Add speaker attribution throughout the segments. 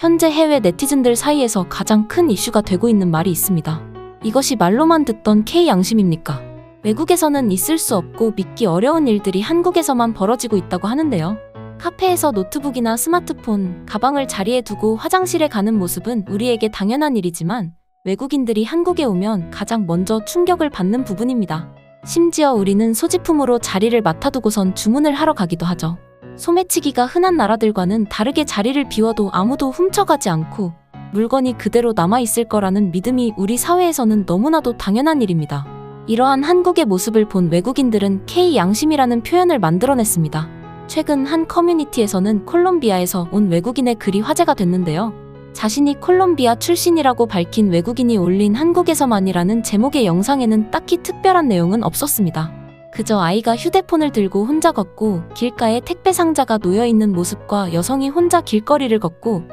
Speaker 1: 현재 해외 네티즌들 사이에서 가장 큰 이슈가 되고 있는 말이 있습니다. 이것이 말로만 듣던 K 양심입니까? 외국에서는 있을 수 없고 믿기 어려운 일들이 한국에서만 벌어지고 있다고 하는데요. 카페에서 노트북이나 스마트폰, 가방을 자리에 두고 화장실에 가는 모습은 우리에게 당연한 일이지만 외국인들이 한국에 오면 가장 먼저 충격을 받는 부분입니다. 심지어 우리는 소지품으로 자리를 맡아두고선 주문을 하러 가기도 하죠. 소매치기가 흔한 나라들과는 다르게 자리를 비워도 아무도 훔쳐가지 않고 물건이 그대로 남아있을 거라는 믿음이 우리 사회에서는 너무나도 당연한 일입니다. 이러한 한국의 모습을 본 외국인들은 K 양심이라는 표현을 만들어냈습니다. 최근 한 커뮤니티에서는 콜롬비아에서 온 외국인의 글이 화제가 됐는데요. 자신이 콜롬비아 출신이라고 밝힌 외국인이 올린 한국에서만이라는 제목의 영상에는 딱히 특별한 내용은 없었습니다. 그저 아이가 휴대폰을 들고 혼자 걷고 길가에 택배 상자가 놓여있는 모습과 여성이 혼자 길거리를 걷고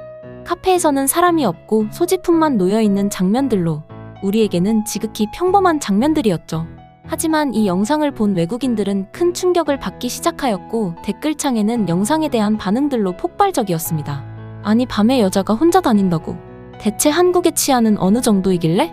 Speaker 1: 카페에서는 사람이 없고 소지품만 놓여있는 장면들로 우리에게는 지극히 평범한 장면들이었죠. 하지만 이 영상을 본 외국인들은 큰 충격을 받기 시작하였고 댓글창에는 영상에 대한 반응들로 폭발적이었습니다. 아니 밤에 여자가 혼자 다닌다고? 대체 한국의 치안은 어느 정도이길래?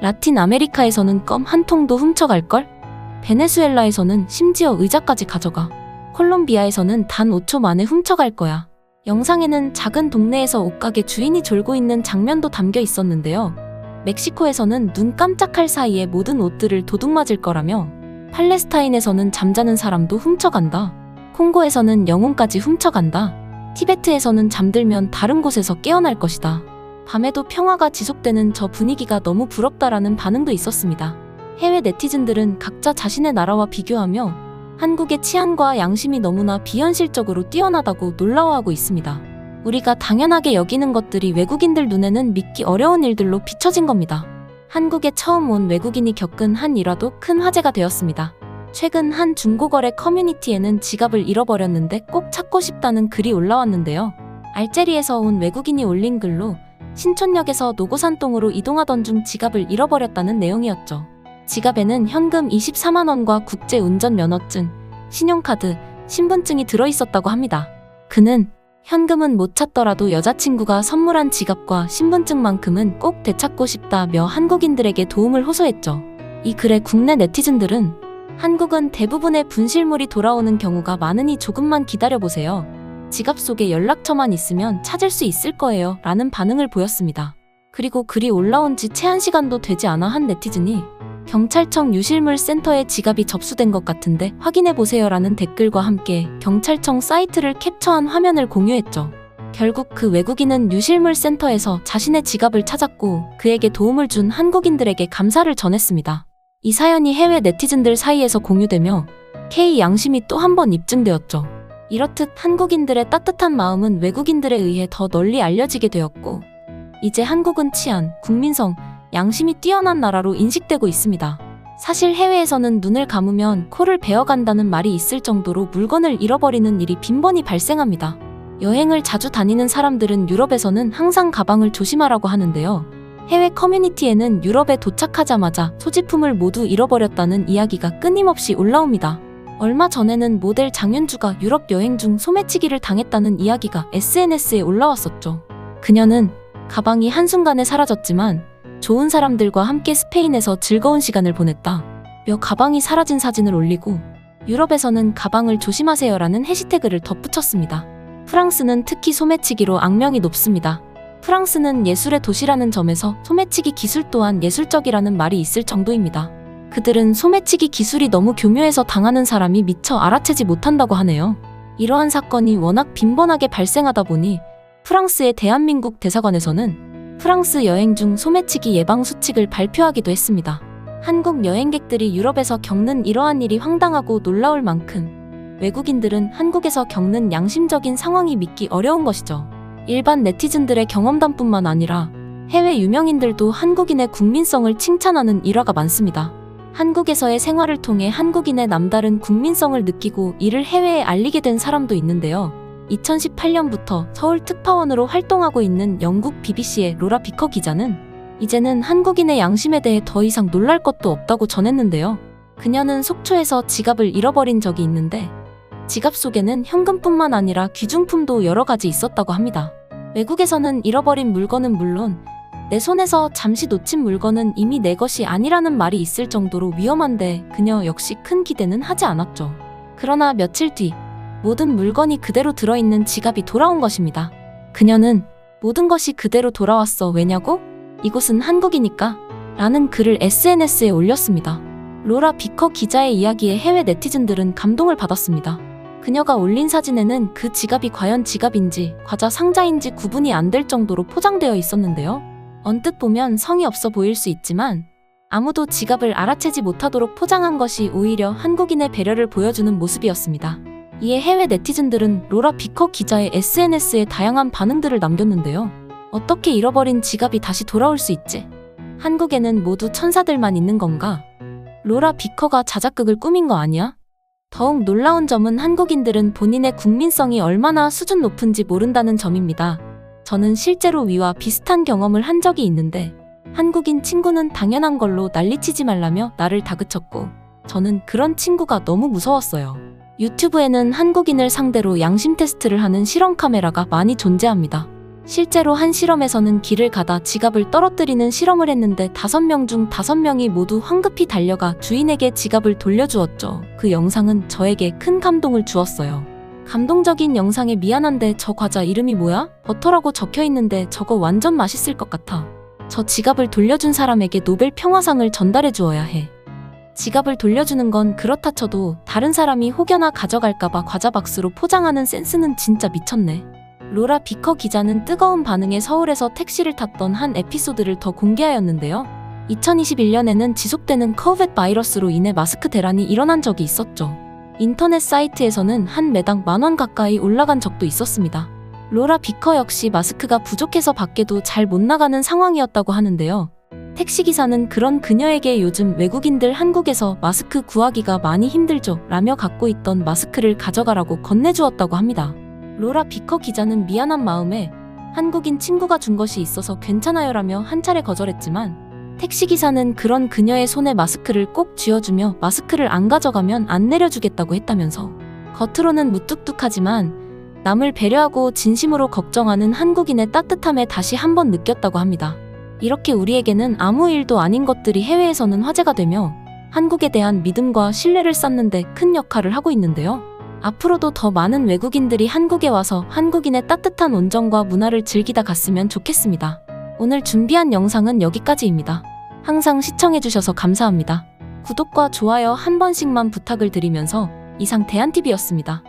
Speaker 1: 라틴 아메리카에서는 껌 한 통도 훔쳐갈걸? 베네수엘라에서는 심지어 의자까지 가져가. 콜롬비아에서는 단 5초 만에 훔쳐갈 거야. 영상에는 작은 동네에서 옷가게 주인이 졸고 있는 장면도 담겨 있었는데요. 멕시코에서는 눈 깜짝할 사이에 모든 옷들을 도둑맞을 거라며 팔레스타인에서는 잠자는 사람도 훔쳐간다. 콩고에서는 영혼까지 훔쳐간다. 티베트에서는 잠들면 다른 곳에서 깨어날 것이다. 밤에도 평화가 지속되는 저 분위기가 너무 부럽다라는 반응도 있었습니다. 해외 네티즌들은 각자 자신의 나라와 비교하며 한국의 치안과 양심이 너무나 비현실적으로 뛰어나다고 놀라워하고 있습니다. 우리가 당연하게 여기는 것들이 외국인들 눈에는 믿기 어려운 일들로 비춰진 겁니다. 한국에 처음 온 외국인이 겪은 한 일화도 큰 화제가 되었습니다. 최근 한 중고거래 커뮤니티에는 지갑을 잃어버렸는데 꼭 찾고 싶다는 글이 올라왔는데요. 알제리에서 온 외국인이 올린 글로 신촌역에서 노고산동으로 이동하던 중 지갑을 잃어버렸다는 내용이었죠. 지갑에는 현금 24만 원과 국제운전면허증, 신용카드, 신분증이 들어있었다고 합니다. 그는 현금은 못 찾더라도 여자친구가 선물한 지갑과 신분증만큼은 꼭 되찾고 싶다며 한국인들에게 도움을 호소했죠. 이 글에 국내 네티즌들은 한국은 대부분의 분실물이 돌아오는 경우가 많으니 조금만 기다려보세요. 지갑 속에 연락처만 있으면 찾을 수 있을 거예요. 라는 반응을 보였습니다. 그리고 글이 올라온 지 채 1시간도 되지 않아 한 네티즌이 경찰청 유실물 센터에 지갑이 접수된 것 같은데 확인해보세요 라는 댓글과 함께 경찰청 사이트를 캡처한 화면을 공유했죠. 결국 그 외국인은 유실물 센터에서 자신의 지갑을 찾았고 그에게 도움을 준 한국인들에게 감사를 전했습니다. 이 사연이 해외 네티즌들 사이에서 공유되며 K 양심이 또 한 번 입증되었죠. 이렇듯 한국인들의 따뜻한 마음은 외국인들에 의해 더 널리 알려지게 되었고 이제 한국은 치안, 국민성, 양심이 뛰어난 나라로 인식되고 있습니다. 사실 해외에서는 눈을 감으면 코를 베어간다는 말이 있을 정도로 물건을 잃어버리는 일이 빈번히 발생합니다. 여행을 자주 다니는 사람들은 유럽에서는 항상 가방을 조심하라고 하는데요. 해외 커뮤니티에는 유럽에 도착하자마자 소지품을 모두 잃어버렸다는 이야기가 끊임없이 올라옵니다. 얼마 전에는 모델 장윤주가 유럽 여행 중 소매치기를 당했다는 이야기가 SNS에 올라왔었죠. 그녀는 가방이 한순간에 사라졌지만 좋은 사람들과 함께 스페인에서 즐거운 시간을 보냈다 며 가방이 사라진 사진을 올리고 유럽에서는 가방을 조심하세요라는 해시태그를 덧붙였습니다. 프랑스는 특히 소매치기로 악명이 높습니다. 프랑스는 예술의 도시라는 점에서 소매치기 기술 또한 예술적이라는 말이 있을 정도입니다. 그들은 소매치기 기술이 너무 교묘해서 당하는 사람이 미처 알아채지 못한다고 하네요. 이러한 사건이 워낙 빈번하게 발생하다 보니 프랑스의 대한민국 대사관에서는 프랑스 여행 중 소매치기 예방 수칙을 발표하기도 했습니다. 한국 여행객들이 유럽에서 겪는 이러한 일이 황당하고 놀라울 만큼 외국인들은 한국에서 겪는 양심적인 상황이 믿기 어려운 것이죠. 일반 네티즌들의 경험담뿐만 아니라 해외 유명인들도 한국인의 국민성을 칭찬하는 일화가 많습니다. 한국에서의 생활을 통해 한국인의 남다른 국민성을 느끼고 이를 해외에 알리게 된 사람도 있는데요. 2018년부터 서울 특파원으로 활동하고 있는 영국 BBC의 로라 비커 기자는 이제는 한국인의 양심에 대해 더 이상 놀랄 것도 없다고 전했는데요. 그녀는 속초에서 지갑을 잃어버린 적이 있는데 지갑 속에는 현금뿐만 아니라 귀중품도 여러 가지 있었다고 합니다. 외국에서는 잃어버린 물건은 물론 내 손에서 잠시 놓친 물건은 이미 내 것이 아니라는 말이 있을 정도로 위험한데 그녀 역시 큰 기대는 하지 않았죠. 그러나 며칠 뒤 모든 물건이 그대로 들어있는 지갑이 돌아온 것입니다. 그녀는 모든 것이 그대로 돌아왔어. 왜냐고? 이곳은 한국이니까 라는 글을 SNS에 올렸습니다. 로라 비커 기자의 이야기에 해외 네티즌들은 감동을 받았습니다. 그녀가 올린 사진에는 그 지갑이 과연 지갑인지 과자 상자인지 구분이 안 될 정도로 포장되어 있었는데요. 언뜻 보면 성의 없어 보일 수 있지만 아무도 지갑을 알아채지 못하도록 포장한 것이 오히려 한국인의 배려를 보여주는 모습이었습니다. 이에 해외 네티즌들은 로라 비커 기자의 SNS에 다양한 반응들을 남겼는데요. 어떻게 잃어버린 지갑이 다시 돌아올 수 있지? 한국에는 모두 천사들만 있는 건가? 로라 비커가 자작극을 꾸민 거 아니야? 더욱 놀라운 점은 한국인들은 본인의 국민성이 얼마나 수준 높은지 모른다는 점입니다. 저는 실제로 위와 비슷한 경험을 한 적이 있는데 한국인 친구는 당연한 걸로 난리치지 말라며 나를 다그쳤고 저는 그런 친구가 너무 무서웠어요. 유튜브에는 한국인을 상대로 양심 테스트를 하는 실험 카메라가 많이 존재합니다. 실제로 한 실험에서는 길을 가다 지갑을 떨어뜨리는 실험을 했는데 5명 중 5명이 모두 황급히 달려가 주인에게 지갑을 돌려주었죠. 그 영상은 저에게 큰 감동을 주었어요. 감동적인 영상에 미안한데 저 과자 이름이 뭐야? 버터라고 적혀있는데 저거 완전 맛있을 것 같아. 저 지갑을 돌려준 사람에게 노벨 평화상을 전달해 주어야 해. 지갑을 돌려주는 건 그렇다 쳐도 다른 사람이 혹여나 가져갈까봐 과자 박스로 포장하는 센스는 진짜 미쳤네. 로라 비커 기자는 뜨거운 반응에 서울에서 택시를 탔던 한 에피소드를 더 공개하였는데요. 2021년에는 지속되는 코비드 바이러스로 인해 마스크 대란이 일어난 적이 있었죠. 인터넷 사이트에서는 한 매당 10,000원 가까이 올라간 적도 있었습니다. 로라 비커 역시 마스크가 부족해서 밖에도 잘 못 나가는 상황이었다고 하는데요. 택시기사는 그런 그녀에게 요즘 외국인들 한국에서 마스크 구하기가 많이 힘들죠 라며 갖고 있던 마스크를 가져가라고 건네주었다고 합니다. 로라 비커 기자는 미안한 마음에 한국인 친구가 준 것이 있어서 괜찮아요 라며 한 차례 거절했지만 택시기사는 그런 그녀의 손에 마스크를 꼭 쥐어주며 마스크를 안 가져가면 안 내려주겠다고 했다면서 겉으로는 무뚝뚝하지만 남을 배려하고 진심으로 걱정하는 한국인의 따뜻함에 다시 한번 느꼈다고 합니다. 이렇게 우리에게는 아무 일도 아닌 것들이 해외에서는 화제가 되며 한국에 대한 믿음과 신뢰를 쌓는 데 큰 역할을 하고 있는데요. 앞으로도 더 많은 외국인들이 한국에 와서 한국인의 따뜻한 온정과 문화를 즐기다 갔으면 좋겠습니다. 오늘 준비한 영상은 여기까지입니다. 항상 시청해주셔서 감사합니다. 구독과 좋아요 한 번씩만 부탁을 드리면서 이상 대한TV였습니다.